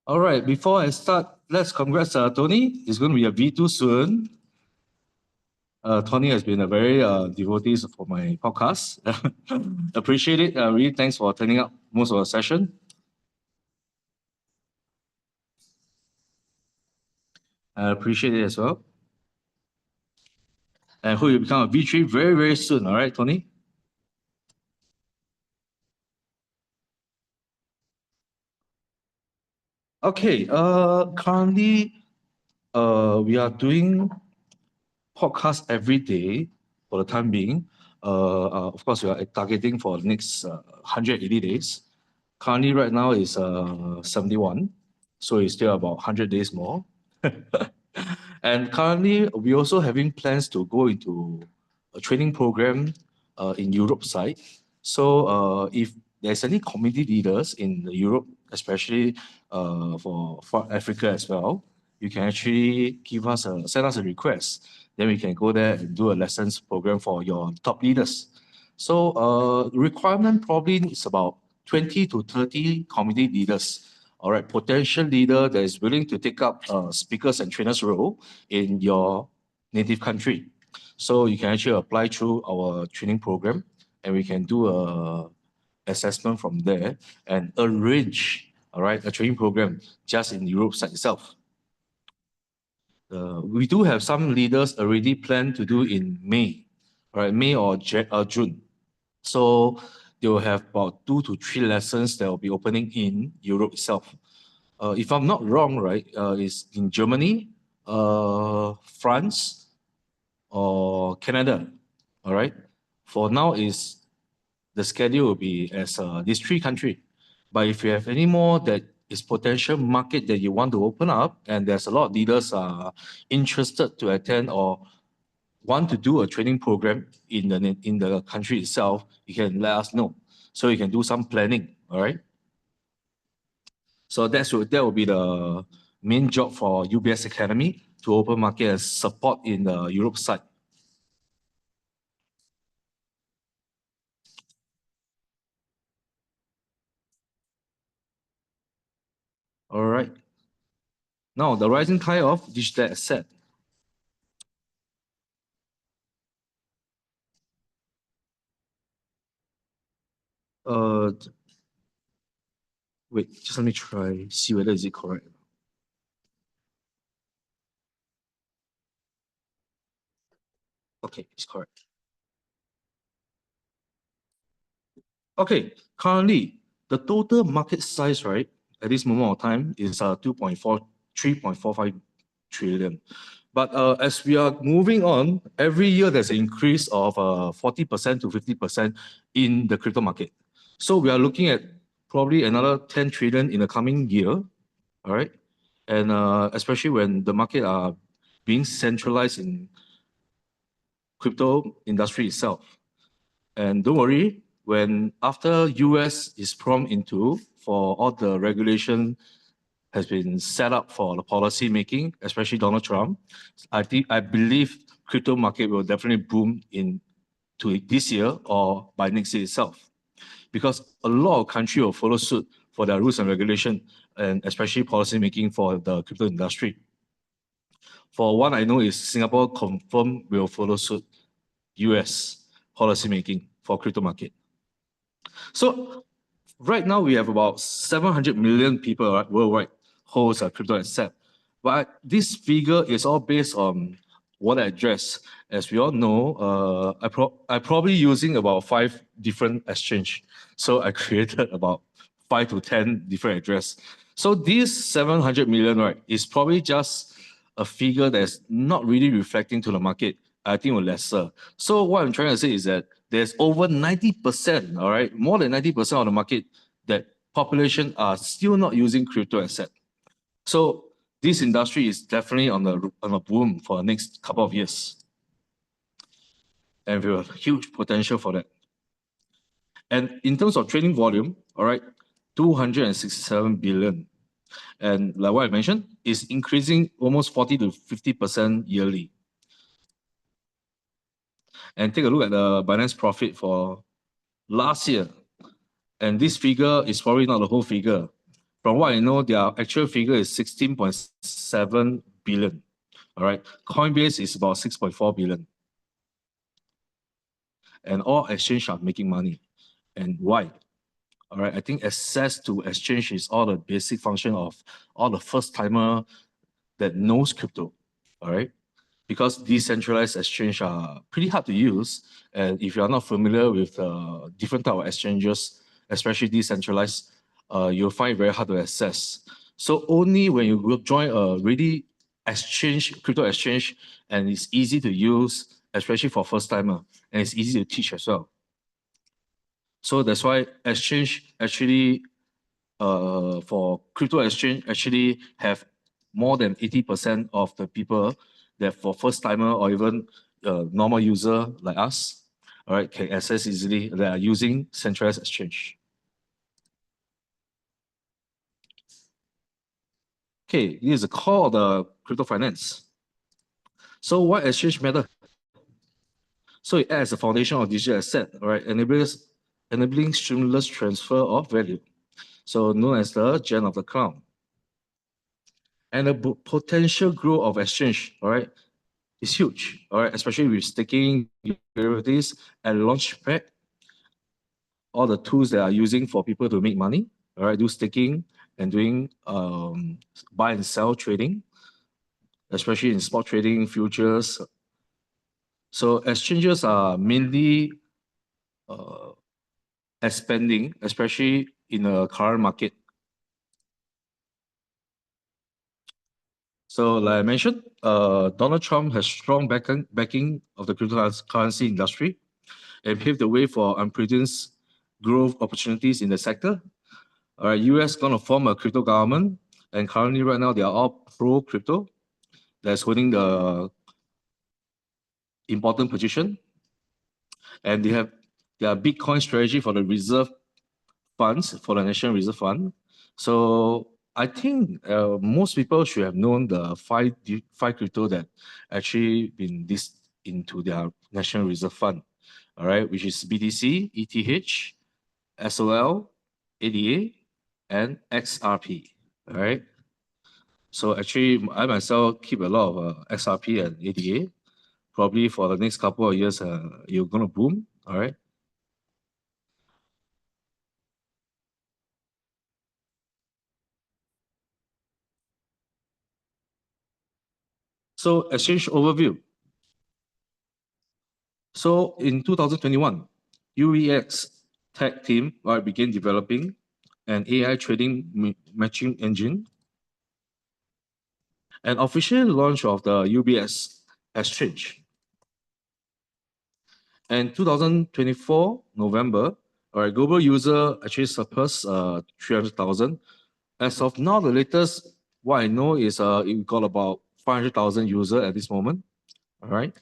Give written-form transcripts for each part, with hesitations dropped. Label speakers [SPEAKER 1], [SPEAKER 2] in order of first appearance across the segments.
[SPEAKER 1] All right, before I start, let's congrats Tony. He's going to be a V2 soon. Tony has been a very devotee for my podcast. Appreciate it. Really, thanks for turning up most of the session. I appreciate it as well. And hope you become a V3 very, very soon. All right, Tony? Okay, currently, we are doing podcast every day for the time being. Of course, we are targeting for the next 180 days. Currently, right now is 71, so it's still about 100 days more. And currently, we're also having plans to go into a training program in Europe side. So if there's any community leaders in the Europe, especially for Africa as well, you can actually send us a request. Then we can go there and do a lessons program for your top leaders. So requirement probably is about 20 to 30 community leaders. All right, potential leader that is willing to take up speakers and trainers role in your native country. So you can actually apply through our training program and we can do a assessment from there and arrange, all right, a training program just in Europe side itself. We do have some leaders already planned to do in May, all right, May or June. So they will have about 2 to 3 lessons that will be opening in Europe itself. If I'm not wrong, right, it's in Germany, France, or Canada. All right. For now, is the schedule will be as these 3 countries. But if you have any more that is potential market that you want to open up, and there's a lot of leaders are interested to attend or want to do a training program in the country itself, you can let us know. So you can do some planning. All right. So that will be the main job for UBX Academy to open market and support in the Europe side. All right. Now, the rising tide of digital asset. Uh, Wait, just let me try, see whether is it correct. Okay, it's correct. Okay, currently, the total market size, right, at this moment of time is 3.45 trillion. But as we are moving on, every year there's an increase of 40% to 50% in the crypto market. So we are looking at probably another 10 trillion in the coming year, all right? And especially when the market are being centralized in crypto industry itself. And don't worry, when after US is prompt into for all the regulation has been set up for the policy making, especially Donald Trump, I believe crypto market will definitely boom in to this year or by next year itself. Because a lot of countries will follow suit for their rules and regulation and especially policy making for the crypto industry. For one I know is Singapore confirm will follow suit US policy making for crypto market. So right now we have about 700 million people worldwide holds a crypto asset. But this figure is all based on what I address. As we all know, I probably using about 5 different exchange. So I created about 5 to 10 different address. So this 700 million, right, is probably just a figure that's not really reflecting to the market. I think we're lesser. So what I'm trying to say is that there's over 90%, all right, more than 90% of the market that population are still not using crypto asset. So this industry is definitely on a boom for the next couple of years. And we have huge potential for that. And in terms of trading volume, all right, 267 billion. And like what I mentioned, is increasing almost 40 to 50% yearly. And take a look at the Binance profit for last year. And this figure is probably not the whole figure, From what I know, their actual figure is 16.7 billion. All right. Coinbase is about 6.4 billion. And all exchange are making money. And why? All right. I think access to exchange is all the basic function of all the first timer that knows crypto. All right. Because decentralized exchange are pretty hard to use. And if you're not familiar with different type of exchanges, especially decentralized, you'll find it very hard to access. So only when you will join a really exchange, crypto exchange, and it's easy to use, especially for first timer, and it's easy to teach as well. So that's why exchange actually, for crypto exchange, actually have more than 80% of the people that for first timer or even normal user like us, all right, can access easily that are using centralized exchange. Okay, this is the core of the crypto finance. So why exchange matter? So it acts as a foundation of digital asset, all right, enabling seamless transfer of value. So known as the gem of the crown. And the potential growth of exchange, all right, is huge, all right, especially with staking derivatives and launchpad, all the tools that are using for people to make money, all right, do staking and doing buy and sell trading, especially in spot trading, futures. So exchanges are mainly uh, expanding, especially in the current market. So like I mentioned, Donald Trump has strong backing of the cryptocurrency industry and paved the way for unprecedented growth opportunities in the sector. All right, US going to form a crypto government, and currently right now they are all pro crypto. That's holding the important position, and they have their Bitcoin strategy for the reserve funds for the National Reserve Fund. So I think most people should have known the five crypto that actually been this into their National Reserve Fund. All right, which is BTC, ETH, SOL, ADA, and XRP. All right. So actually, I myself keep a lot of XRP and ADA. Probably for the next couple of years, you're gonna boom. All right. So exchange overview. So in 2021, UBX tech team began developing an AI trading matching engine, an official launch of the UBX exchange. And 2024 November, our global user actually surpassed 300,000. As of now, the latest what I know is it got about 500,000 users at this moment. All right.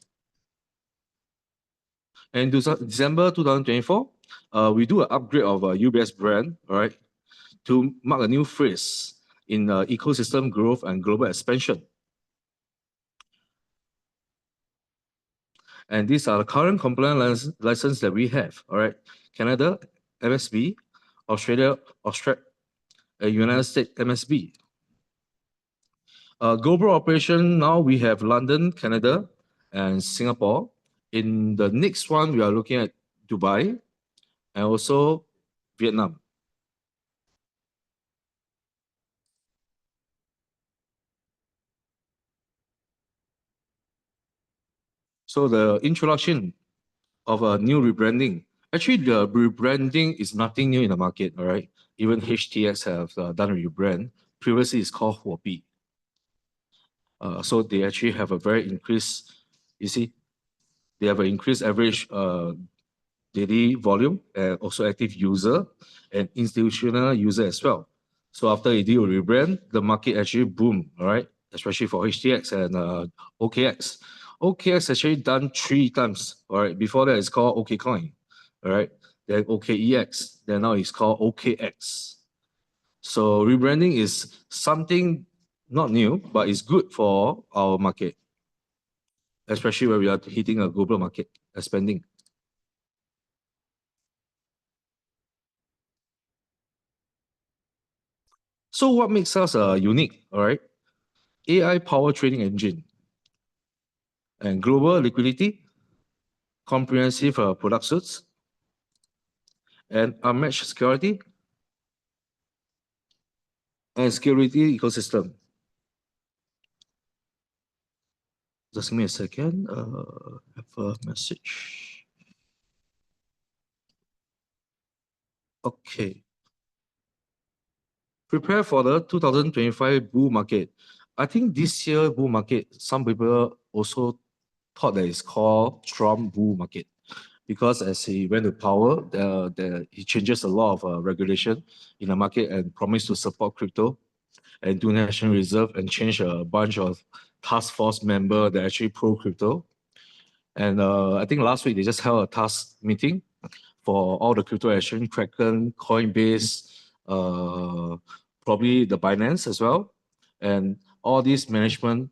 [SPEAKER 1] And December 2024, we do an upgrade of a UBS brand, all right, to mark a new phase in ecosystem growth and global expansion. And these are the current compliance license that we have, all right. Canada, MSB, Australia, United States, MSB. Global operation, now we have London, Canada, and Singapore. In the next one, we are looking at Dubai and also Vietnam. So the introduction of a new rebranding. Actually, the rebranding is nothing new in the market, all right? Even HTX have done a rebrand. Previously, it's called Huobi. So they actually have a very increased, you see, they have an increased average daily volume and also active user and institutional user as well. So after they do a rebrand, the market actually boomed, all right? Especially for HTX and OKX. OKX actually done 3 times, all right? Before that, it's called OKCoin, all right? Then OKEX, then now it's called OKX. So rebranding is something not new, but it's good for our market, especially when we are hitting a global market expanding. So what makes us unique, all right? AI power trading engine and global liquidity, comprehensive product suites, and unmatched security and security ecosystem. Just give me a second. Have a message. Okay. Prepare for the 2025 bull market. I think this year bull market, some people also thought that it's called Trump bull market because as he went to power, he changes a lot of regulation in the market and promised to support crypto and do national reserve and change a bunch of task force member that actually pro crypto. And I think last week they just held a task meeting for all the crypto exchange, Kraken, Coinbase, probably the Binance as well. And all these management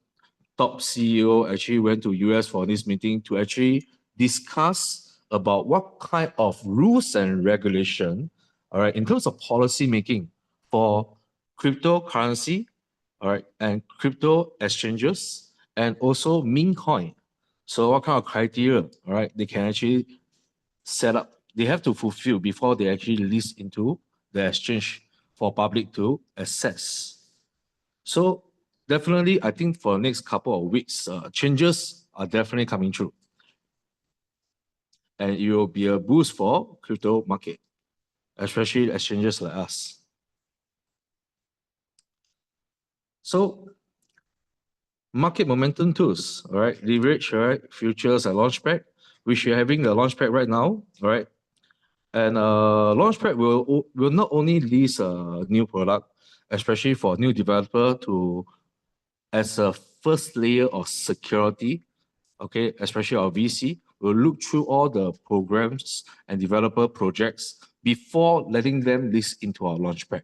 [SPEAKER 1] top CEO actually went to US for this meeting to actually discuss about what kind of rules and regulation, all right, in terms of policy making for cryptocurrency, all right, and crypto exchanges, and also meme coin. So what kind of criteria, all right, they can actually set up, they have to fulfill before they actually list into the exchange for public to access. So definitely, I think for the next couple of weeks, changes are definitely coming through. And it will be a boost for crypto market, especially exchanges like us. So market momentum tools, all right, leverage, all right, futures and launchpad, which we're having the launchpad right now, all right. And launchpad will not only list a new product, especially for new developer to as a first layer of security, okay, especially our VC, will look through all the programs and developer projects before letting them list into our launchpad.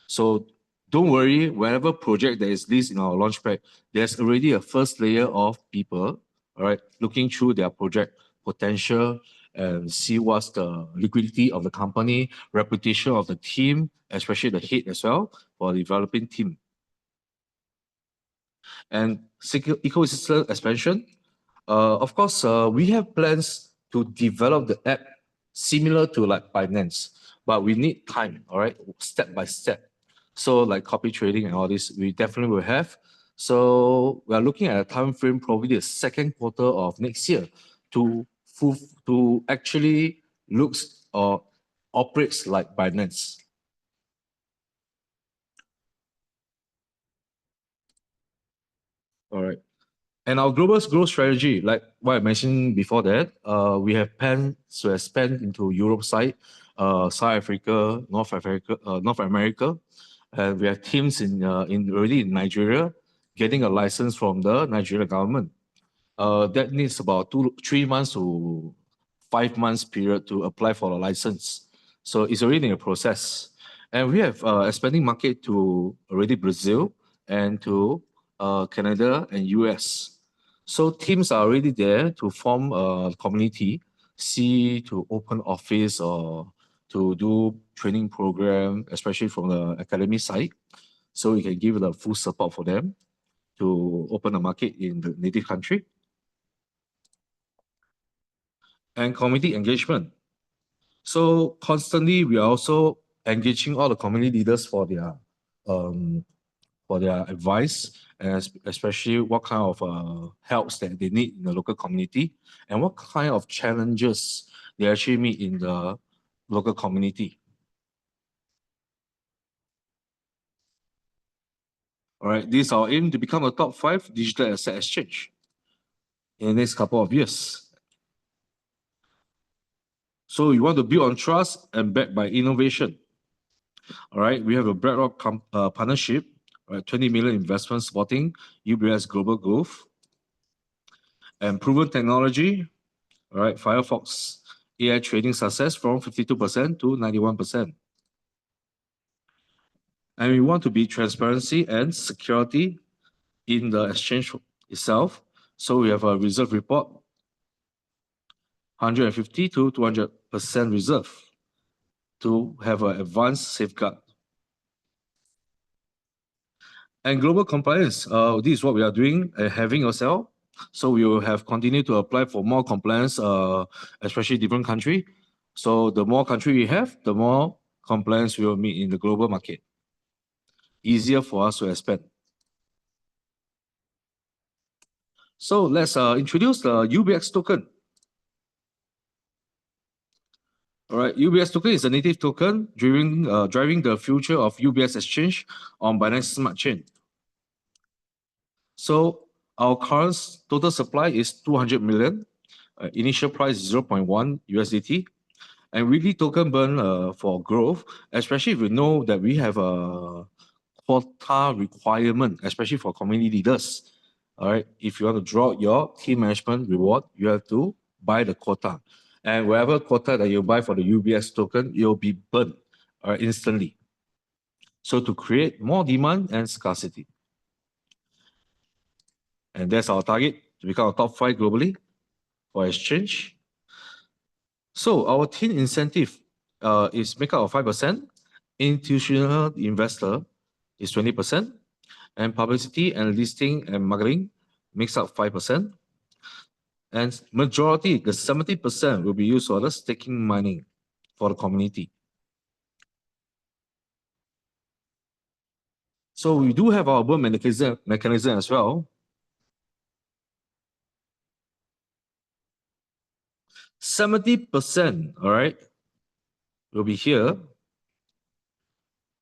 [SPEAKER 1] So don't worry, whatever project that is listed in our launchpad, there's already a first layer of people, all right, looking through their project potential and see what's the liquidity of the company, reputation of the team, especially the head as well for the developing team. And ecosystem expansion, of course, we have plans to develop the app similar to like Binance, but we need time, all right, step by step. So like copy trading and all this, we definitely will have. So we are looking at a time frame, probably the second quarter of next year, to to actually looks or operates like Binance. All right. And our global growth strategy, like what I mentioned before that, we have plans to expand into Europe side, South Africa, North America, and we have teams in already in Nigeria, getting a license from the Nigerian government. That needs about 3 months to 5 months period to apply for a license. So it's already in a process. And we have expanding market to already Brazil and to Canada and US. So teams are already there to form a community, see to open office or to do training program, especially from the academy side. So we can give the full support for them to open a market in the native country. And community engagement. So constantly, we are also engaging all the community leaders um, for their advice, and especially what kind of helps that they need in the local community, and what kind of challenges they actually meet in the local community. All right, this is our aim to become a top 5 digital asset exchange in the next couple of years. So you want to build on trust and backed by innovation. All right, we have a BlackRock partnership, right, 20 million investment supporting UBX global growth and proven technology. All right, Firefox AI trading success from 52% to 91%. And we want to be transparency and security in the exchange itself. So we have a reserve report, 150 to 200% reserve to have an advanced safeguard. And global compliance, this is what we are doing, having ourselves. So we will have continued to apply for more compliance, especially different country. So the more country we have, the more compliance we will meet in the global market. Easier for us to expand. So let's introduce the UBX token. All right, UBX token is a native token driving the future of UBX exchange on Binance Smart Chain. So our current total supply is 200 million. Initial price is 0.1 USDT. And weekly token burn for growth, especially if you know that we have a quota requirement, especially for community leaders. All right, if you want to draw your team management reward, you have to buy the quota. And whatever quota that you buy for the UBX token, it will be burned instantly. So to create more demand and scarcity. And that's our target, to become a top 5 globally for exchange. So our team incentive is make up of 5%, institutional investor is 20%, and publicity and listing and marketing makes up 5%. And majority, the 70% will be used for the staking mining for the community. So we do have our burn mechanism as well. 70%, all right, will be here.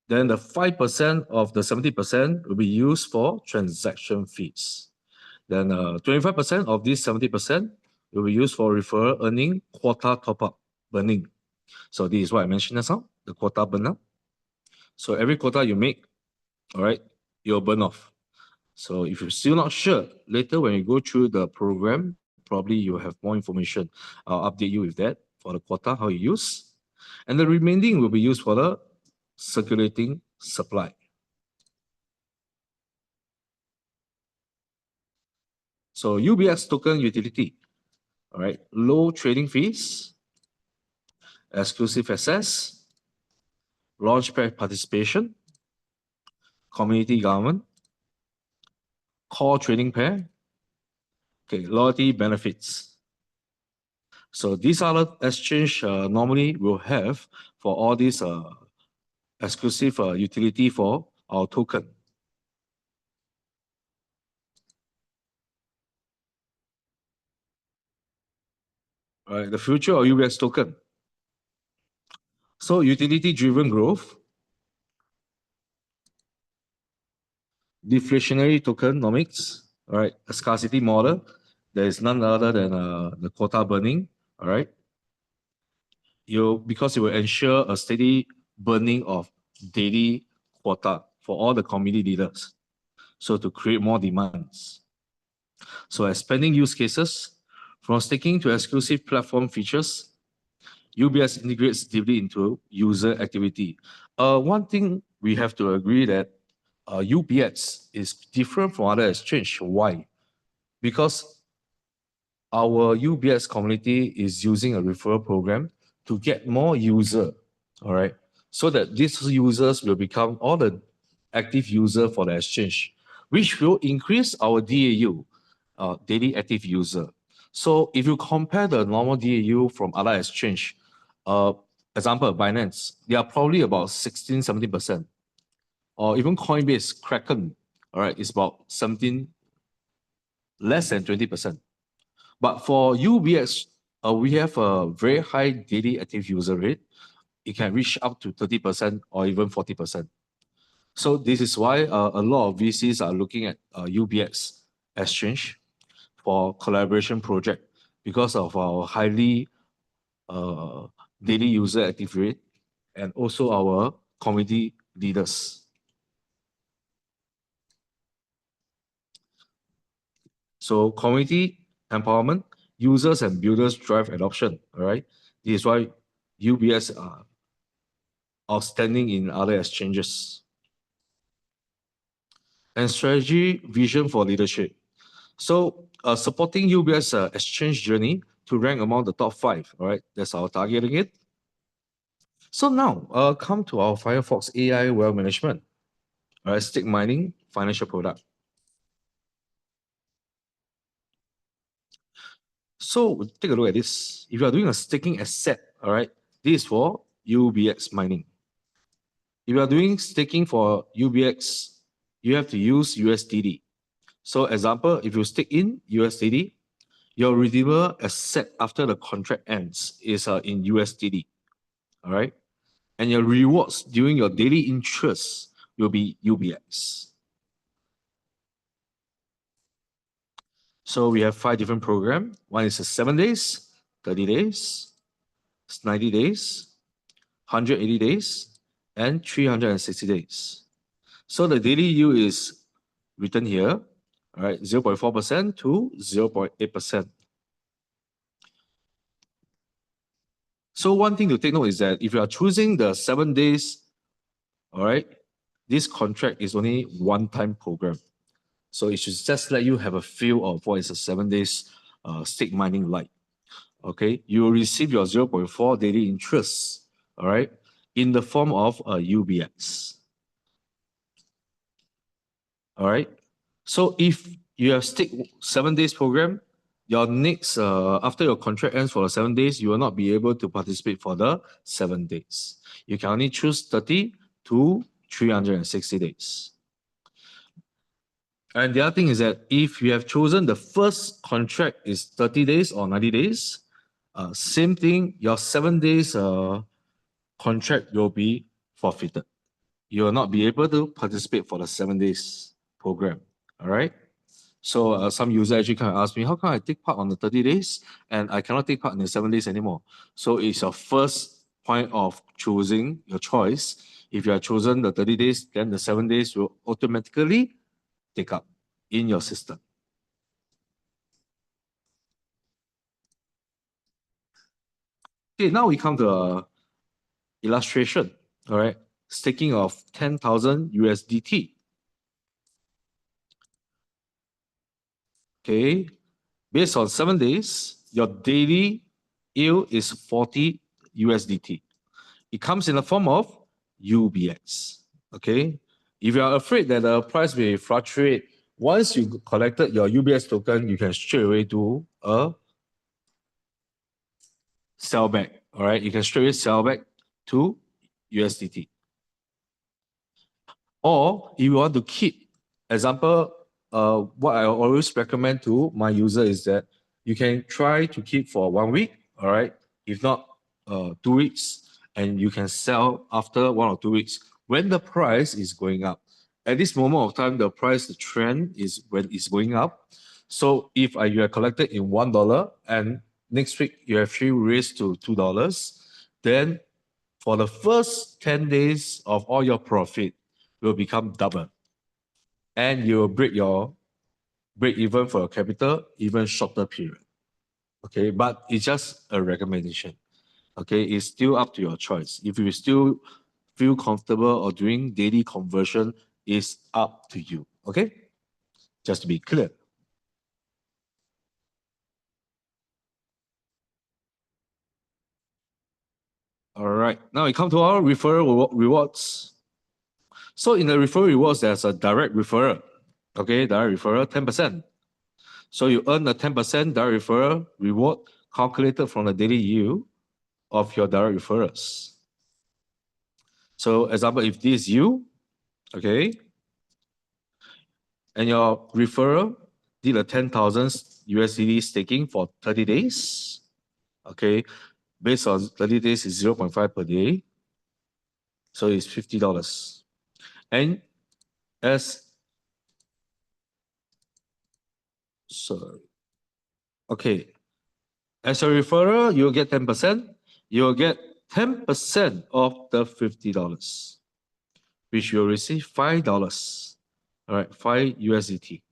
[SPEAKER 1] Then the 5% of the 70% will be used for transaction fees. Then 25% of this 70% will be used for referral earning quota top-up burning. So this is what I mentioned just now, the quota burn up. So every quota you make, all right, you'll burn off. So if you're still not sure, later when you go through the program, probably you have more information. I'll update you with that for the quota, how you use. And the remaining will be used for the circulating supply. So UBX token utility, all right, low trading fees, exclusive access, launchpad participation, community government, core trading pair, okay, loyalty benefits. So these are the exchange normally will have for all these exclusive utility for our token. All right, the future of UBX token. So utility-driven growth, deflationary tokenomics, all right, a scarcity model. There is none other than the quota burning, all right. Because it will ensure a steady burning of daily quota for all the community leaders. So to create more demands. So expanding use cases, from staking to exclusive platform features, UBS integrates deeply into user activity. One thing we have to agree that UBX is different from other exchange. Why? Because our UBX community is using a referral program to get more user, all right? So that these users will become all the active user for the exchange, which will increase our DAU, daily active user. So if you compare the normal DAU from other exchange, example, Binance, they are probably about 16, 17%. Or even Coinbase, Kraken, all right, is about 17, less than 20%. But for UBX, we have a very high daily active user rate. It can reach up to 30% or even 40%. So this is why a lot of VCs are looking at UBX exchange for collaboration project because of our highly daily user active rate and also our community leaders. So community empowerment, users and builders drive adoption, all right? This is why UBS are outstanding in other exchanges. And strategy vision for leadership. So supporting UBS exchange journey to rank among the top 5, all right? That's our targeting it. So now, come to our Firefox AI wealth management, all right, stake mining, financial product. So take a look at this. If you are doing a staking asset, all right, this is for UBX mining. If you are doing staking for UBX, you have to use USDD. So example, if you stake in USDD, your redeemable asset after the contract ends is in USDD, all right? And your rewards during your daily interest will be UBX. So we have 5 different programs. One is 7 days, 30 days, 90 days, 180 days, and 360 days. So the daily yield is written here, all right, 0.4% to 0.8%. So one thing to take note is that if you are choosing the 7 days, all right, this contract is only one-time program. So it should just let you have a feel of what is a 7 days stake mining like. Okay, you will receive your 0.4 daily interest, all right, in the form of a UBX. All right. So if you have stick 7 days program, your next after your contract ends for the 7 days, you will not be able to participate for the 7 days. You can only choose 30 to 360 days. And the other thing is that if you have chosen the first contract is 30 days or 90 days, same thing, your 7 days contract will be forfeited. You will not be able to participate for the 7 days program. All right. So some user actually kind of asked me, how can I take part on the 30 days and I cannot take part in the 7 days anymore? So it's your first point of choosing your choice. If you have chosen the 30 days, then the 7 days will automatically take up in your system. Okay, now we come to a illustration, all right? Staking of 10,000 USDT. Okay, based on 7 days, your daily yield is 40 USDT. It comes in the form of UBX. Okay, if you are afraid that the price may fluctuate, once you collected your UBX token, you can straight away do a sell back. All right, you can straight away sell back to USDT. Or if you want to keep, example, what I always recommend to my user is that you can try to keep for 1 week, all right? If not, 2 weeks, and you can sell after 1 or 2 weeks when the price is going up. At this moment of time, the price, the trend is when it's going up. So if you are collected in $1 and next week you have actually raised to $2, then for the first 10 days of all your profit will become double. And you will break even for your capital even shorter period. Okay, but it's just a recommendation. Okay, it's still up to your choice. If you still feel comfortable or doing daily conversion, is up to you. Okay, just to be clear. All right, now we come to our referral rewards. So in the referral rewards, there's a direct referral. Okay, direct referral, 10%. So you earn a 10% direct referral reward calculated from the daily yield of your direct referrals. So example, if this is you, okay, and your referral did a 10,000 USDT staking for 30 days, okay, based on 30 days is 0.5 per day, so it's $50. And as, sorry, okay, as a referral, you'll get 10%, you'll get 10% of the $50, which you'll receive $5. All right, 5 USDT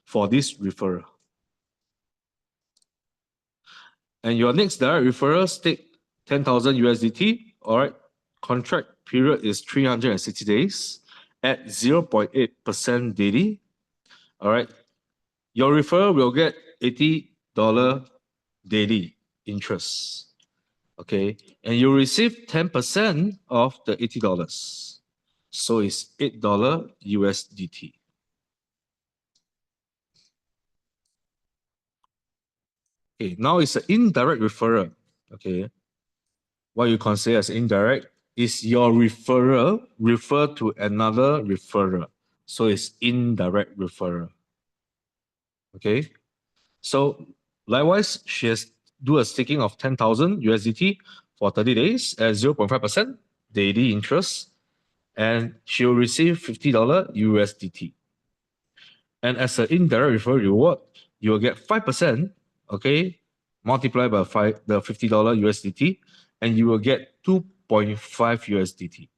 [SPEAKER 1] for this referral. And your next direct referral stake 10,000 USDT. All right, contract period is 360 days at 0.8% daily. All right, your referral will get $80 daily interest. Okay, and you receive 10% of the $80. So it's $8 USDT. Okay, now it's an indirect referral. Okay, what you consider as indirect is your referral refer to another referrer. So it's indirect referral. Okay, so likewise, she has do a staking of 10,000 USDT for 30 days at 0.5% daily interest, and she will receive $50 USDT. And as an indirect referral reward, you will get 5%, okay, multiplied by the $50 USDT, and you will get 2.5 USDT.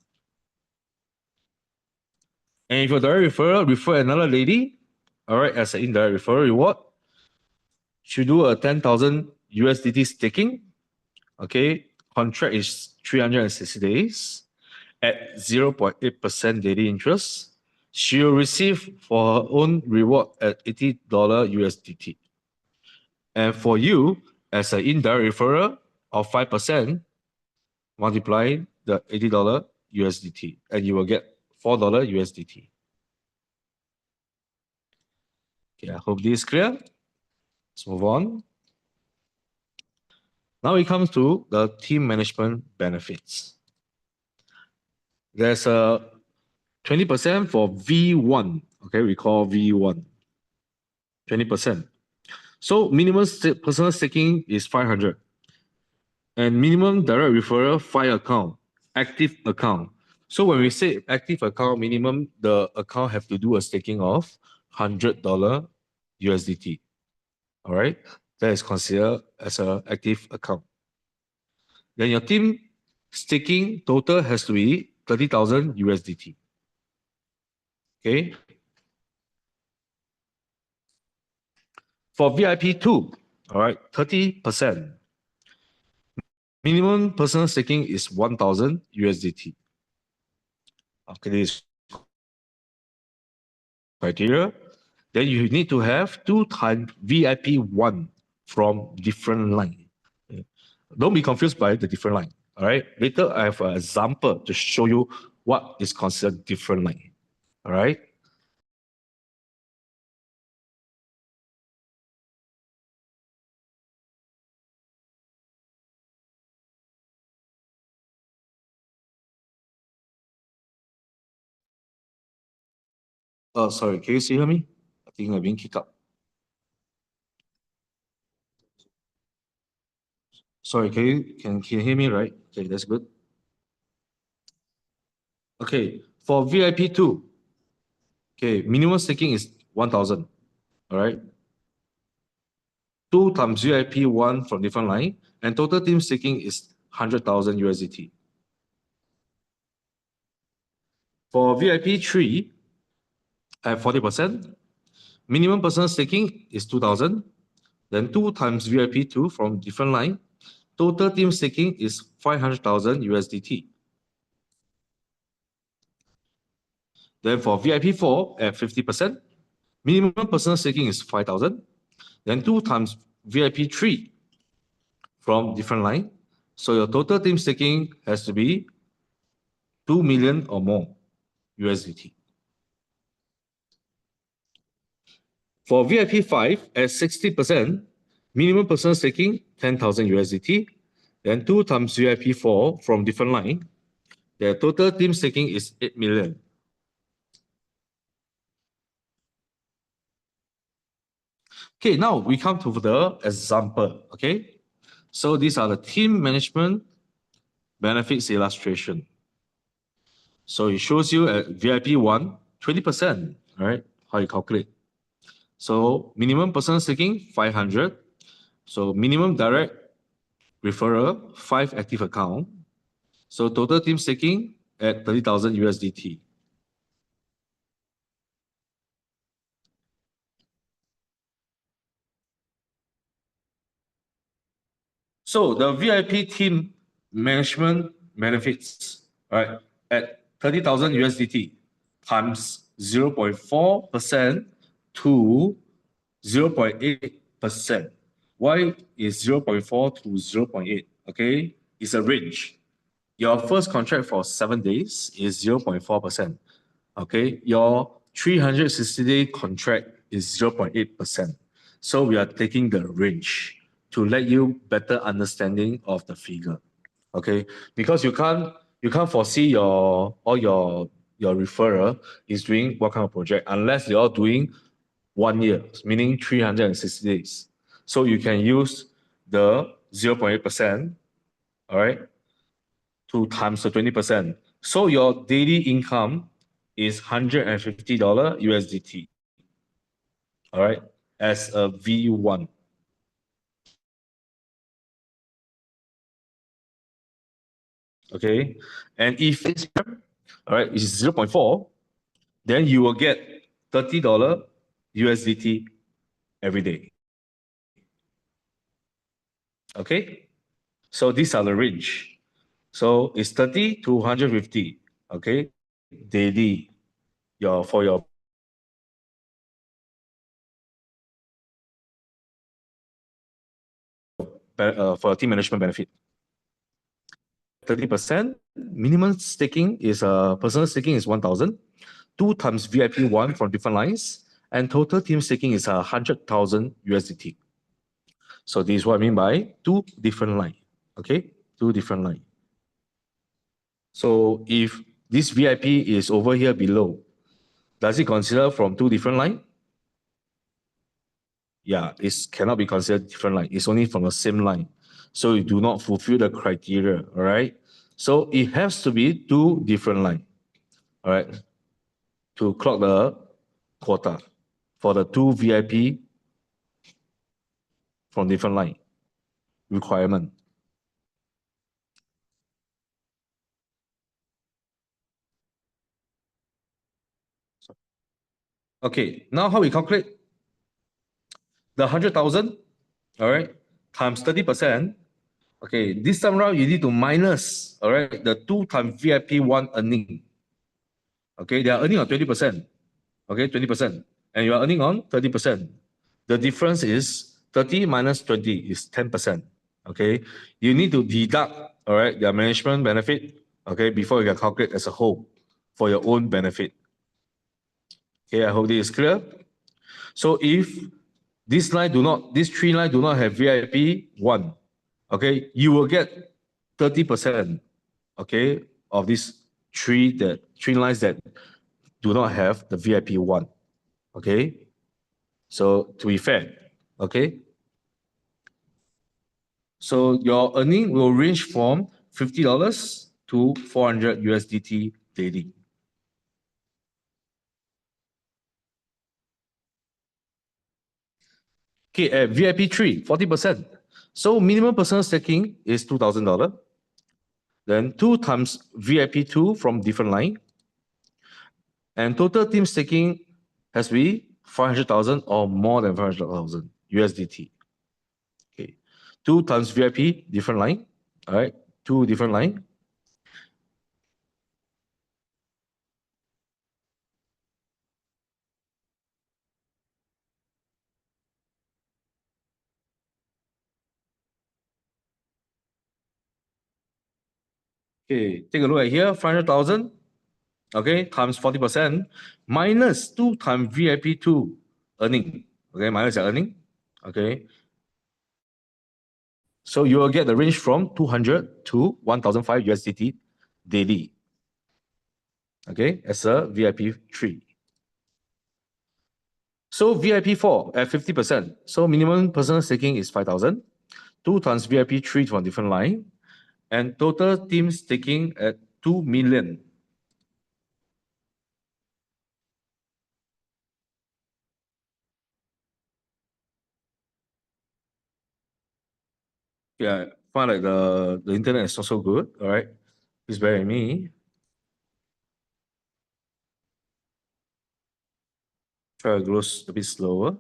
[SPEAKER 1] And if your direct referral refer another lady, all right, as an indirect referral reward, she do a 10,000 USDT staking, okay, contract is 360 days at 0.8% daily interest. She will receive for her own reward at $80 USDT. And for you, as an indirect referral of 5%, multiply the $80 USDT, and you will get $4 USDT. Okay, I hope this is clear. Let's move on. Now it comes to the team management benefits. There's a 20% for V1. Okay, we call V1. 20%. So minimum personal staking is 500. And minimum direct referral 5 account, active account. So when we say active account, minimum the account have to do a staking of $100 USDT. All right, that is considered as an active account. Then your team staking total has to be 30,000 USDT. Okay. For VIP2, all right, 30%. Minimum personal staking is 1,000 USDT. Okay, this criteria. Then you need to have 2 times VIP1 from different line. Okay. Don't be confused by the different line. All right. Later, I have an example to show you what is considered different line. All right. Sorry, can you see hear me? I think I've been kicked out. Sorry, can you hear me, right? Okay, that's good. Okay, for VIP2, okay, minimum staking is 1,000. All right. 2 times VIP1 from different line, and total team staking is 100,000 USDT. For VIP3, I have 40%. Minimum personal staking is 2,000. Then 2 times VIP2 from different line. Total team staking is 500,000 USDT. Then for VIP4 at 50%, minimum personal staking is 5,000. Then 2 times VIP3 from different line. So your total team staking has to be 2 million or more USDT. For VIP5 at 60%, minimum personal staking 10,000 USDT. Then 2 times VIP4 from different line. The total team staking is 8 million. Okay, now we come to the example. Okay, so these are the team management benefits illustration. So it shows you at VIP1, 20%, right? How you calculate. So minimum personal staking, 500. So minimum direct referral, 5 active account. So total team staking at 30,000 USDT. So the VIP team management benefits, right, at 30,000 USDT times 0.4% to 0.8%. Why is 0.4 to 0.8? Okay, it's a range. Your first contract for 7 days is 0.4%. Okay, your 360-day contract is 0.8%. So we are taking the range to let you better understanding of the figure. Okay, because you can't foresee your referrer is doing what kind of project unless you're doing 1 year, meaning 360 days. So you can use the 0.8%, all right, to times the 20%. So your daily income is $150 USDT, all right, as a V1. Okay, and if it's all right, it's 0.4, then you will get $30 USDT every day. Okay, so these are the range. So it's 30 to 150. Okay, daily for your for team management benefit. 30% minimum staking is personal staking is 1,000, 2 times VIP1 from different lines, and total team staking is 100,000 USDT. So this is what I mean by two different line. Okay, two different line. So if this VIP is over here below, does it consider from two different line? Yeah, it cannot be considered different line. It's only from the same line. So you do not fulfill the criteria, all right? So it has to be two different line, all right, to clock the quota for the two VIP from different line requirement. Okay, now how we calculate the 100,000, all right, times 30%. Okay, this time around you need to minus, all right, the 2 times VIP1 earning. Okay, they are earning on 20%. Okay, 20%. And you are earning on 30%. The difference is 30 minus 20 is 10%. Okay, you need to deduct, all right, their management benefit, okay, before you can calculate as a whole for your own benefit. Okay, I hope this is clear. So if these three lines do not have VIP one, okay, you will get 30%, okay, of these three lines that do not have the VIP one. Okay, so to be fair, okay, so your earning will range from $50 to 400 USDT daily. Okay, at VIP 3, 40%. So minimum personal staking is $2,000. Then 2 times VIP 2 from different line. And total team staking has to be 500,000 or more than 500,000 USDT. Okay, 2 times VIP, different line. All right, two different line. Okay, take a look at here, 500,000, okay, times 40%, minus 2 times VIP 2 earning, okay, minus your earning, okay. So you will get the range from 200 to 1,005 USDT daily, okay, as a VIP 3. So VIP 4 at 50%. So minimum personal staking is 5,000, 2 times VIP 3 from different line, and total team staking at 2 million. Yeah, find like the internet is not so good. All right, please bear with me. Try to go a bit slower.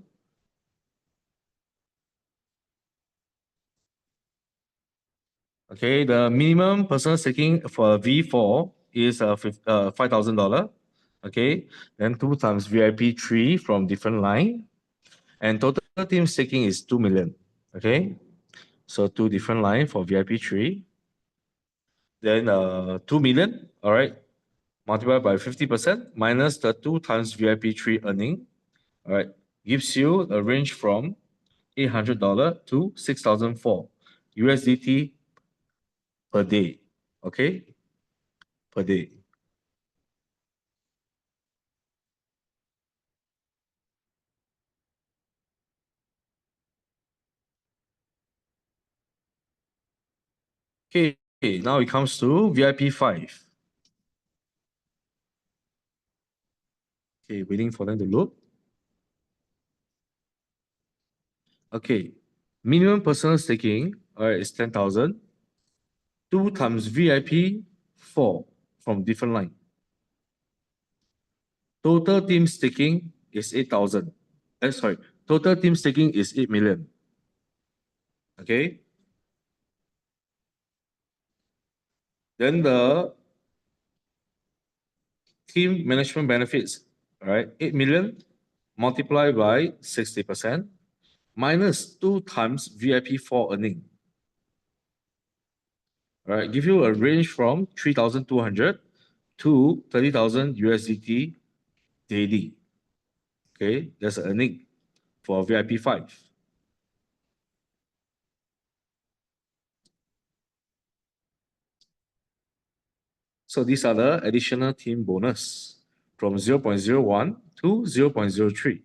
[SPEAKER 1] Okay, the minimum personal staking for V4 is $5,000. Okay, then 2 times VIP 3 from different line, and total team staking is 2 million. Okay, so two different line for VIP 3. then 2 million, all right, multiplied by 50% minus the 2 times VIP 3 earning, all right, gives you a range from $800 to 6,004 USDT per day, okay, per day. Okay, now it comes to VIP 5. Okay, waiting for them to load. Okay, minimum personal staking, all right, is 10,000. 2 times VIP 4 from different line. Total team staking is 8,000. Sorry, total team staking is 8 million. Okay. Then the team management benefits, all right, 8 million multiplied by 60% minus 2 times VIP 4 earning. All right, give you a range from 3,200 to 30,000 USDT daily. Okay, that's earning for VIP 5. So these are the additional team bonus from 0.01 to 0.03.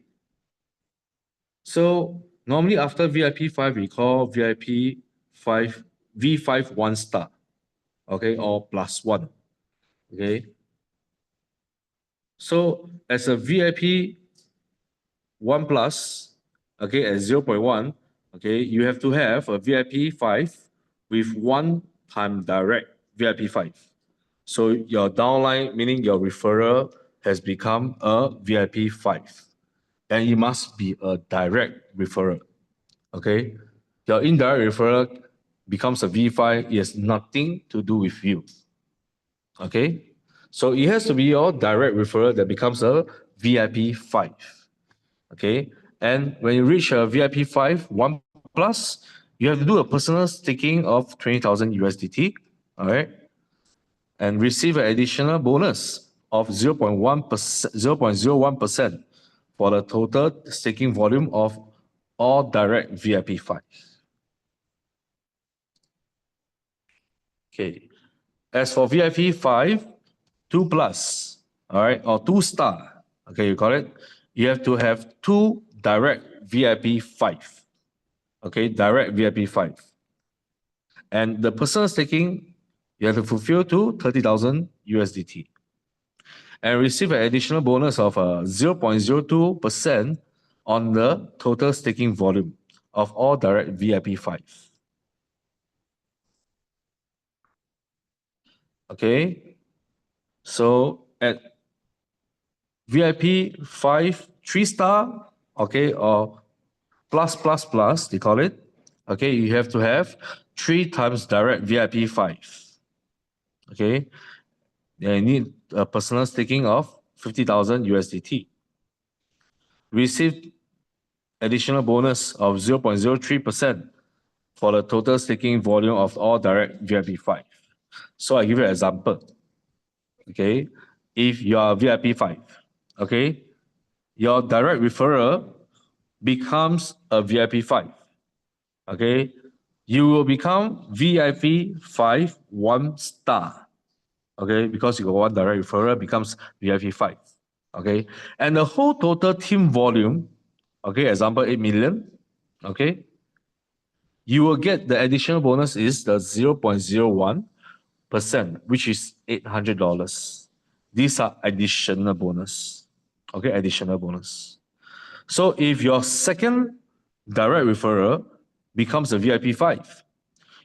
[SPEAKER 1] So normally after VIP 5, we call VIP 5 V5 1 star, okay, or plus 1. Okay. So as a VIP 1 plus, okay, at 0.1, okay, you have to have a VIP 5 with 1 time direct VIP 5. So your downline, meaning your referrer, has become a VIP 5. And it must be a direct referrer. Okay? Your indirect referrer becomes a V5, it has nothing to do with you. Okay? So it has to be your direct referrer that becomes a VIP 5. Okay? And when you reach a VIP 5, 1 plus, you have to do a personal staking of 20,000 USDT. All right? And receive an additional bonus of 0.1%, 0.01% for the total staking volume of all direct VIP 5. Okay. As for VIP 5, 2 plus, all right, or 2 star, okay, you got it? You have to have 2 direct VIP 5. Okay, direct VIP 5. And the personal staking, you have to fulfill to 30,000 USDT. And receive an additional bonus of 0.02% on the total staking volume of all direct VIP 5. Okay, so at VIP 5, 3 star, okay, or plus, plus, plus, they call it. Okay, you have to have 3 times direct VIP 5. Okay, you need a personal staking of 50,000 USDT. Receive additional bonus of 0.03% for the total staking volume of all direct VIP 5. So I give you an example. Okay, if you are VIP 5, okay, your direct referrer becomes a VIP 5. Okay, you will become VIP 5 1 star. Okay, because you got one direct referrer becomes VIP 5. Okay, and the whole total team volume, okay, example 8 million, okay, you will get the additional bonus is the 0.01%, which is $800. These are additional bonus. Okay, additional bonus. So if your second direct referrer becomes a VIP 5,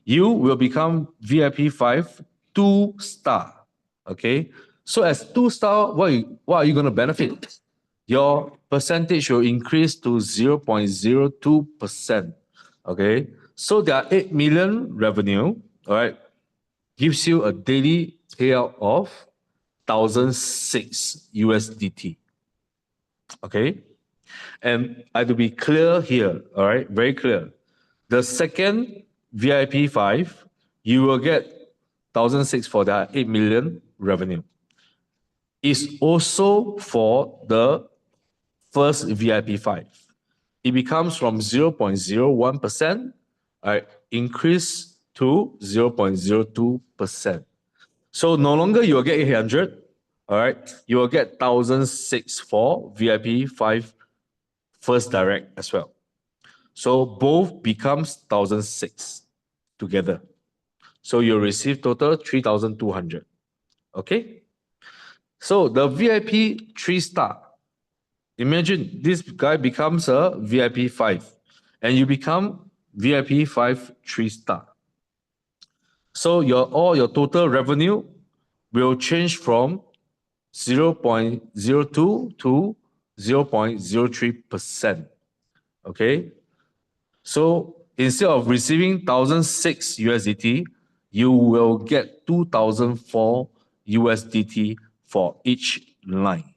[SPEAKER 1] you will become VIP 5 2 star. Okay. So as 2 star, what are you going to benefit? Your percentage will increase to 0.02%. Okay. So there are 8 million revenue, all right, gives you a daily payout of 1,006 USDT. Okay. And I have to be clear here, all right, very clear. The second VIP 5, you will get 1,600 for their 8 million revenue. It's also for the first VIP 5. It becomes from 0.01%, increase to 0.02%. So no longer you will get 800, all right? You will get 1,600 for VIP 5 first direct as well. So both becomes 1,600 together. So you'll receive total 3,200. Okay? So the VIP 3-star. Imagine this guy becomes a VIP 5 and you become VIP 5 3-star. So all your total revenue will change from 0.02 to 0.03%. Okay? So instead of receiving 1,006 USDT, you will get 2,004 USDT for each line.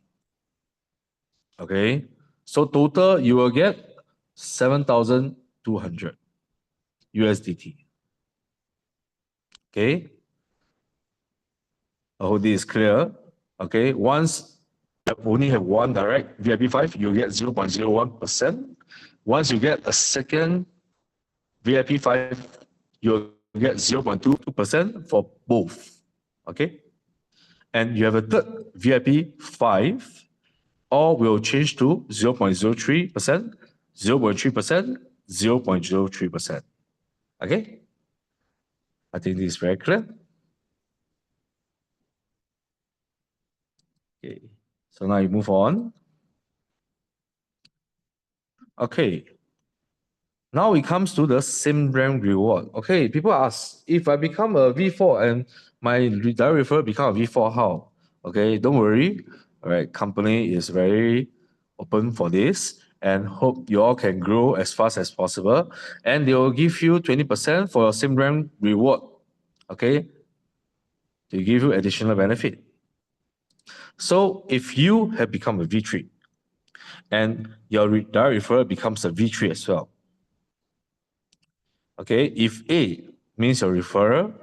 [SPEAKER 1] Okay? So total you will get 7,200 USDT. Okay? I hope this is clear. Okay, once you only have one direct VIP 5, you get 0.01%. Once you get a second VIP 5, you'll get 0.22% for both. Okay? And you have a third VIP 5, all will change to 0.03%, 0.3%, 0.03%. Okay? I think this is very clear. Okay, so now you move on. Okay, now it comes to the sim rank reward. Okay, people ask, if I become a V4 and my direct referral become a V4, how? Okay, don't worry. All right, company is very open for this and hope you all can grow as fast as possible. And they will give you 20% for your sim rank reward. Okay, to give you additional benefit. So if you have become a V3 and your direct referral becomes a V3 as well. Okay, if A means your referrer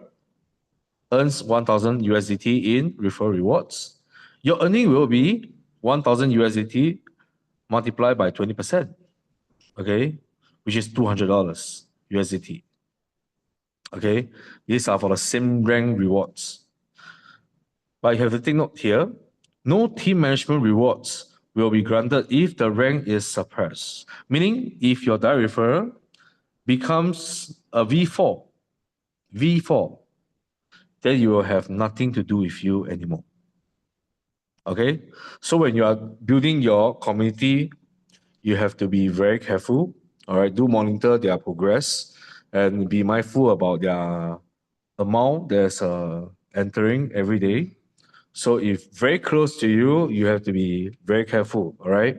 [SPEAKER 1] earns 1,000 USDT in referral rewards, your earning will be 1,000 USDT multiplied by 20%, okay, which is $200 USDT. Okay, these are for the same rank rewards. But you have to take note here, no team management rewards will be granted if the rank is suppressed. Meaning, if your direct referrer becomes a V4, then you will have nothing to do with you anymore. Okay? So when you are building your community, you have to be very careful. All right, do monitor their progress and be mindful about their amount that's entering every day. So if very close to you, you have to be very careful. All right.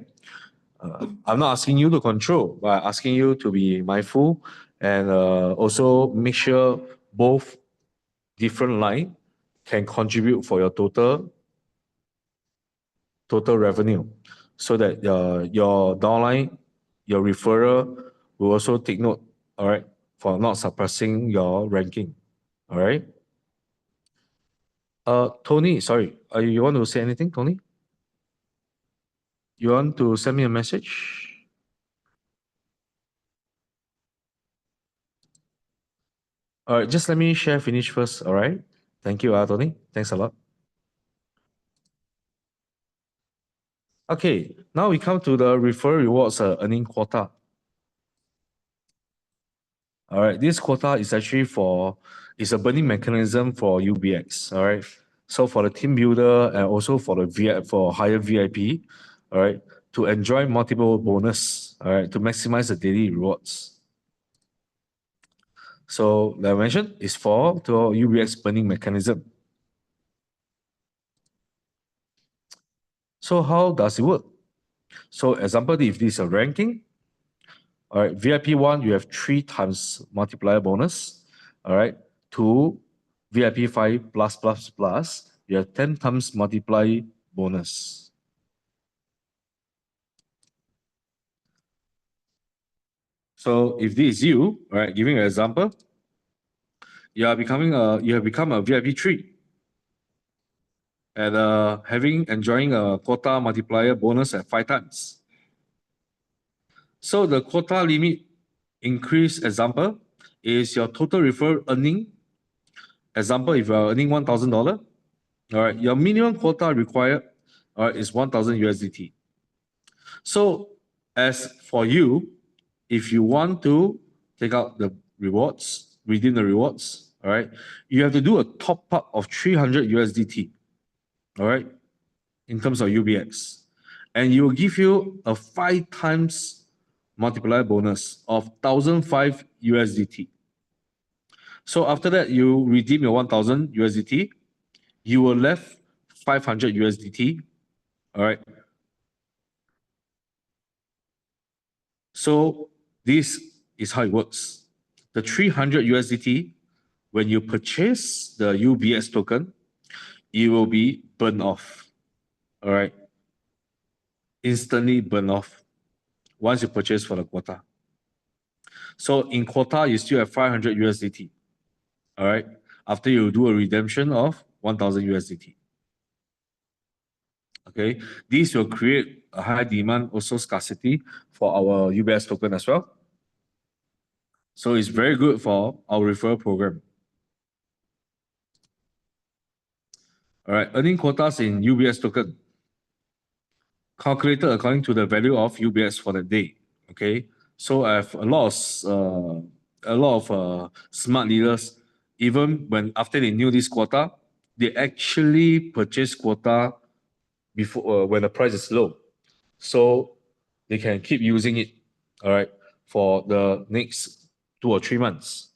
[SPEAKER 1] I'm not asking you to control, but asking you to be mindful and also make sure both different line can contribute for your total revenue, so that your downline, your referrer will also take note, all right, for not suppressing your ranking, all right. Tony, sorry, you want to say anything, Tony? You want to send me a message? All right, just let me share finish first, all right? Thank you, Tony. Thanks a lot. Okay, now we come to the referral rewards earning quota. All right, this quota is actually it's a burning mechanism for UBX. All right, so for the team builder and also for for higher VIP, all right, to enjoy multiple bonus, all right, to maximize the daily rewards. So like I mentioned, it's for the UBX burning mechanism. So how does it work? So example, if this is a ranking, all right, VIP 1, you have 3 times multiplier bonus. All right, 2, VIP 5 plus plus plus, you have 10 times multiply bonus. So if this is you, all right, giving an example, you have become a VIP3 and enjoying a quota multiplier bonus at 5 times. So the quota limit increase example is your total referral earning. Example, if you are earning $1,000, all right, your minimum quota required, all right, is 1,000 USDT. So as for you, if you want to take out the rewards, redeem the rewards, all right, you have to do a top up of 300 USDT, all right, in terms of UBX. And it will give you a 5 times multiplier bonus of 1,005 USDT. So after that, you redeem your 1,000 USDT, you will left 500 USDT, all right. So this is how it works. The 300 USDT, when you purchase the UBX token, it will be burned off, all right. Instantly burn off once you purchase for the quota. So in quota, you still have 500 USDT, all right, after you do a redemption of 1,000 USDT. Okay, this will create a high demand, also scarcity for our UBX token as well. So it's very good for our referral program. All right, earning quotas in UBX token calculated according to the value of UBX for the day. Okay, so I have a lot of smart leaders. Even when after they knew this quota, they actually purchase quota before when the price is low, so they can keep using it. All right, for the next 2 or 3 months.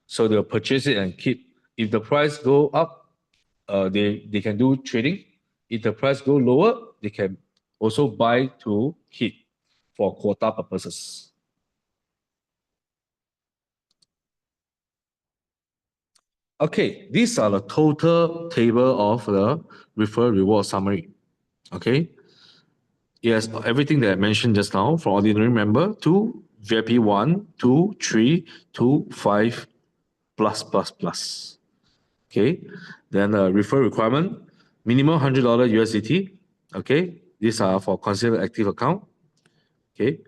[SPEAKER 1] So they'll purchase it and keep. If the price go up, they can do trading. If the price go lower, they can also buy to keep for quota purposes. Okay, these are the total table of the referral reward summary. Okay, yes, everything that I mentioned just now, from ordinary member to VIP 1, 2, 3, 2, 5, plus, plus, plus. Okay, then referral requirement, minimum $100 USDT. Okay, these are for considered active account. Okay,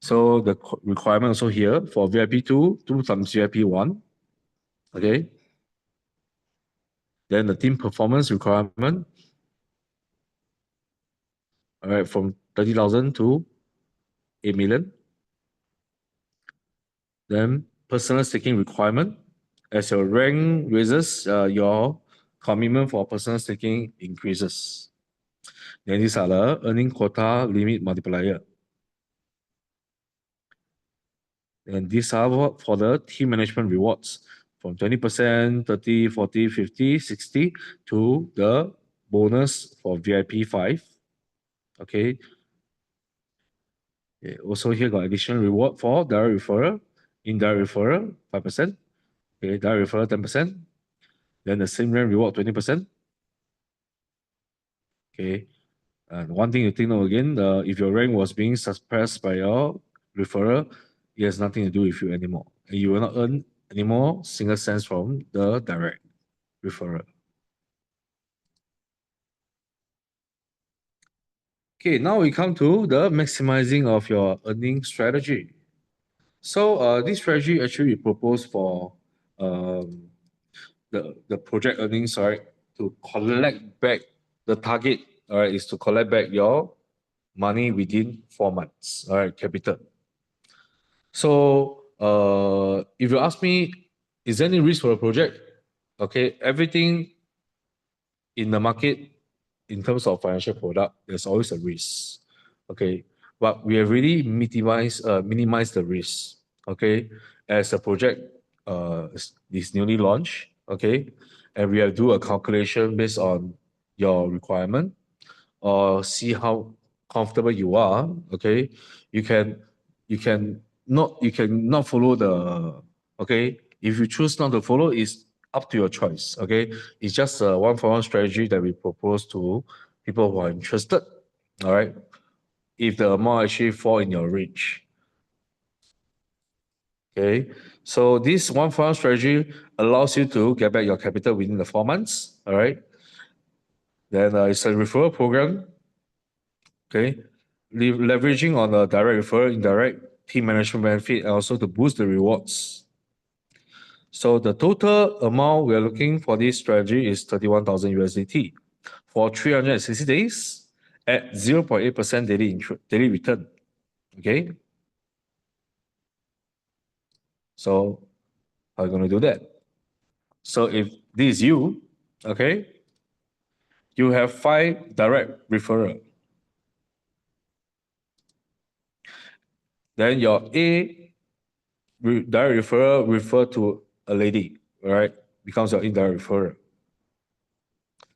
[SPEAKER 1] so the requirement also here for VIP2, 2 times VIP1. Okay, then the team performance requirement, all right, from 30,000 to 8 million. Then personal staking requirement, as your rank raises, your commitment for personal staking increases. Then these are the earning quota limit multiplier. And these are for the team management rewards from 20%, 30, 40, 50, 60 to the bonus for VIP 5. Okay. Yeah, also here got additional reward for direct referral, indirect referral 5%. Okay, direct referral 10%. Then the same rank reward 20%. Okay. And one thing to think of again, if your rank was being suppressed by your referral, it has nothing to do with you anymore. And you will not earn any more single cents from the direct referral. Okay, now we come to the maximizing of your earning strategy. So this strategy actually proposed for um, the project earnings, right, to collect back the target, all right, is to collect back your money within 4 months, all right, capital. So if you ask me, is there any risk for a project? Okay, everything in the market in terms of financial product, there's always a risk. Okay, but we have really minimized the risk. Okay, as a project is newly launched. Okay, and we have do a calculation based on your requirement or see how comfortable you are. Okay, you can you can not follow the, okay, if you choose not to follow, it's up to your choice. Okay, it's just a one-for-one strategy that we propose to people who are interested. All right, if the amount actually fall in your reach. Okay, so this 1-for-1 strategy allows you to get back your capital within the 4 months. All right. Then it's a referral program. Okay, leveraging on the direct referral, indirect team management benefit, and also to boost the rewards. So the total amount we are looking for this strategy is 31,000 USDT for 360 days at 0.8% daily return. Okay. So how are you going to do that? So if this is you, okay, you have 5 direct referral. Then your direct referral refer to a lady, right? Becomes your indirect referral.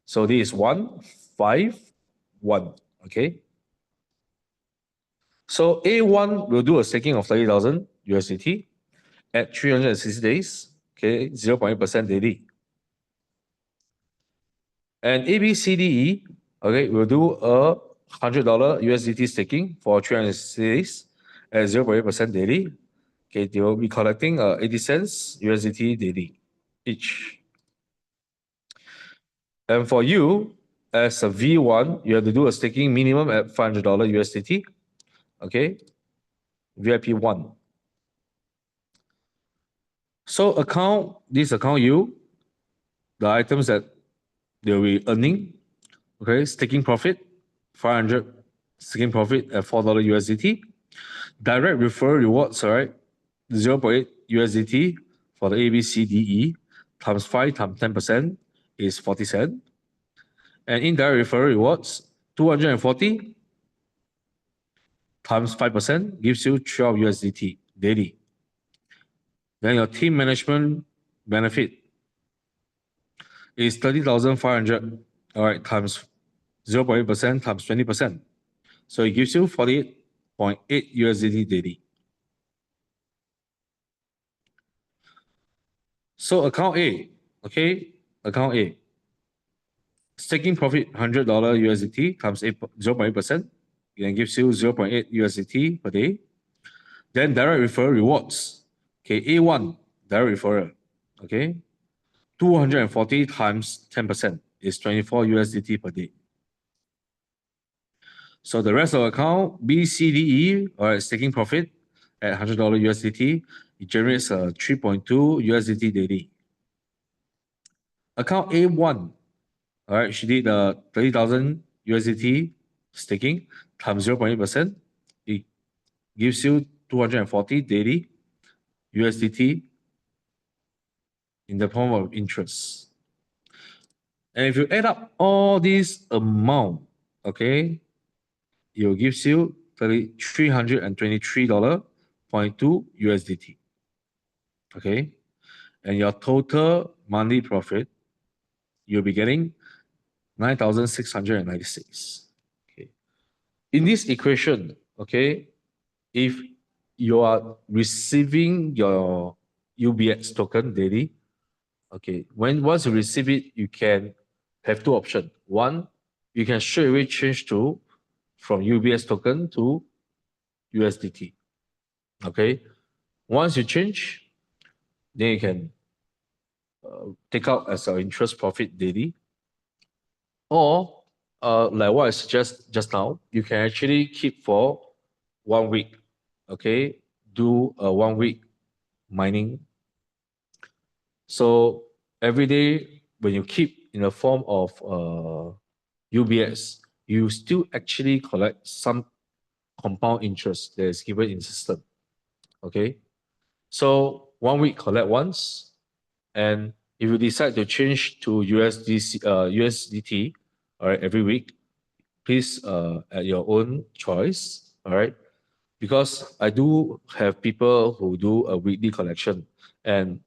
[SPEAKER 1] So this is 1, 5, 1. Okay. So A1 will do a staking of 30,000 USDT at 360 days. Okay, 0.8% daily. And ABCDE, okay, will do a $100 USDT staking for 360 days at 0.8% daily. Okay, they will be collecting 80 cents USDT daily each. And for you, as a V1, you have to do a staking minimum at $500 USDT. Okay, VIP 1. So this account you, the items that they'll be earning, okay, staking profit, 500 staking profit at $4 USDT. Direct referral rewards, all right, 0.8 USDT for the ABCDE times 5 times 10% is 40 cents. And indirect referral rewards, 240 times 5% gives you 12 USDT daily. Then your team management benefit is 30,500, all right, times 0.8% times 20%. So it gives you 48.8 USDT daily. So account A, okay, account A, staking profit $100 USDT times 0.8%, and gives you 0.8 USDT per day. Then direct referral rewards, okay, A1 direct referral, okay, 240 times 10% is 24 USDT per day. So the rest of the account, BCDE, all right, staking profit at $100 USDT, it generates 3.2 USDT daily. Account A1, all right, she did 30,000 USDT staking times 0.8%. It gives you 240 daily USDT in the form of interest. And if you add up all these amount, okay, it gives you $323.2 USDT. Okay, and your total monthly profit, you'll be getting 9,696. Okay, in this equation, okay, if you are receiving your UBX token daily, okay, once you receive it, you can have two options. One, you can straight away change from UBX token to USDT. Okay, once you change, then you can take out as an interest profit daily. Or like what I suggest just now, you can actually keep for 1 week. Okay, do a 1 week mining. So every day when you keep in the form of UBS, you still actually collect some compound interest that is given in system. Okay, so 1 week collect once, and if you decide to change to USDT, all right, every week, please at your own choice, all right, because I do have people who do a weekly collection, and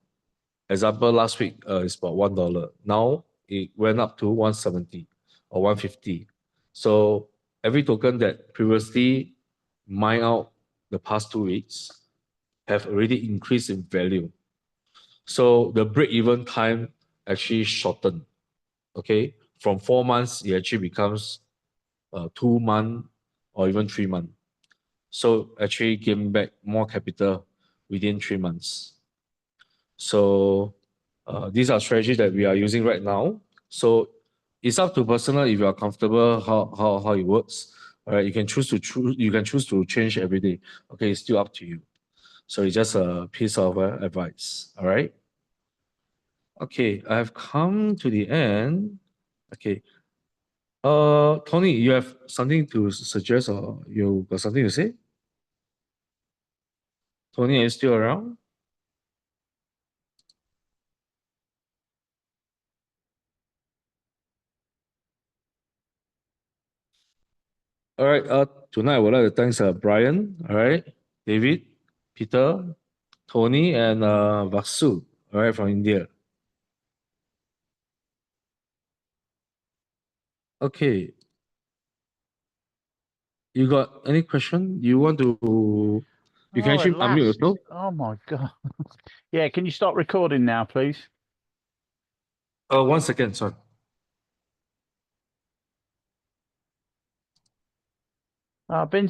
[SPEAKER 1] example last week is about $1. Now it went up to 170 or 150. So every token that previously mined out the past 2 weeks have already increased in value. So the break-even time actually shortened. Okay, from 4 months it actually becomes 2 months or even 3 months. So actually gain back more capital within 3 months. So these are strategies that we are using right now. So it's up to personal if you are comfortable how it works. All right, you can choose to change every day. Okay, it's still up to you. So it's just a piece of advice. All right. Okay, I have come to the end. Okay. Tony, you have something to suggest or you got something to say? Tony, are you still around? All right. Tonight I would like to thank Brian. All right, David, Peter, Tony, and Vasu. All right, from India. Okay. You got any question? You want to? You can
[SPEAKER 2] Oh,
[SPEAKER 1] actually
[SPEAKER 2] at
[SPEAKER 1] unmute
[SPEAKER 2] last.
[SPEAKER 1] yourself.
[SPEAKER 2] Oh my God. Yeah, can you start recording now, please?
[SPEAKER 1] 1 second, sorry.
[SPEAKER 2] I've been